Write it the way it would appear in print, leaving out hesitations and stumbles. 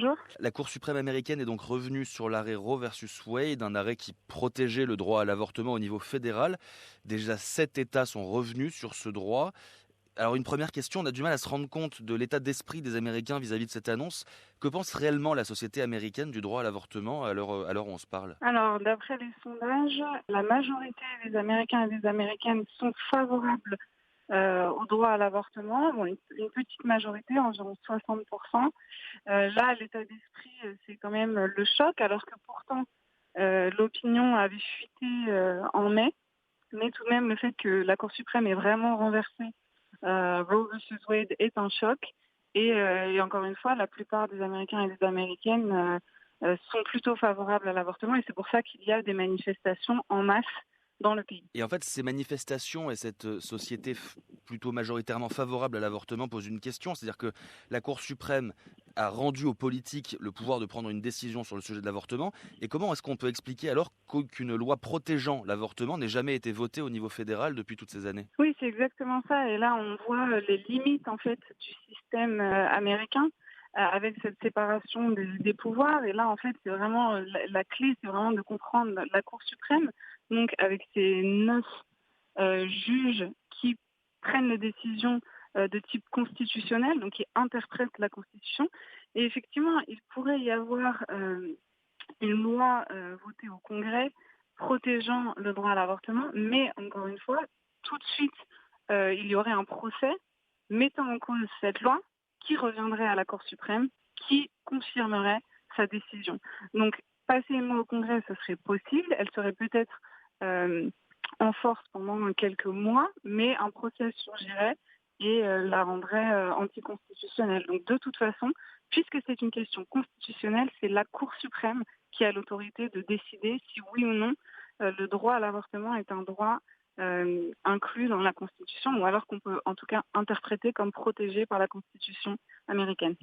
Bonjour. La Cour suprême américaine est donc revenue sur l'arrêt Roe versus Wade, un arrêt qui protégeait le droit à l'avortement au niveau fédéral. Déjà 7 États sont revenus sur ce droit. Alors une première question, on a du mal à se rendre compte de l'état d'esprit des Américains vis-à-vis de cette annonce. Que pense réellement la société américaine du droit à l'avortement à l'heure où on se parle? Alors, d'après les sondages, la majorité des Américains et des Américaines sont favorables au droit à l'avortement. Bon, une petite majorité, environ 60%. Là, l'état d'esprit, c'est quand même le choc, alors que pourtant, l'opinion avait fuité en mai. Mais tout de même, le fait que la Cour suprême ait vraiment renversé Roe versus Wade est un choc. Et encore une fois, la plupart des Américains et des Américaines sont plutôt favorables à l'avortement. Et c'est pour ça qu'il y a des manifestations en masse dans le pays. Et en fait, ces manifestations et cette société plutôt majoritairement favorable à l'avortement posent une question, c'est-à-dire que la Cour suprême a rendu aux politiques le pouvoir de prendre une décision sur le sujet de l'avortement. Et comment est-ce qu'on peut expliquer alors qu'aucune loi protégeant l'avortement n'ait jamais été votée au niveau fédéral depuis toutes ces années? Oui, c'est exactement ça. Et là, on voit les limites en fait du système américain avec cette séparation des pouvoirs. Et là, en fait, c'est vraiment la clé, c'est vraiment de comprendre la Cour suprême. Donc, avec ces 9 juges qui prennent les décisions de type constitutionnel, donc qui interprètent la Constitution. Et effectivement, il pourrait y avoir une loi votée au Congrès protégeant le droit à l'avortement, mais encore une fois, tout de suite, il y aurait un procès mettant en cause cette loi qui reviendrait à la Cour suprême, qui confirmerait sa décision. Donc, passer une loi au Congrès, ce serait possible. Elle serait peut-être en force pendant quelques mois, mais un procès surgirait et la rendrait anticonstitutionnelle. Donc, de toute façon, puisque c'est une question constitutionnelle, c'est la Cour suprême qui a l'autorité de décider si oui ou non le droit à l'avortement est un droit inclus dans la Constitution, ou alors qu'on peut en tout cas interpréter comme protégé par la Constitution américaine.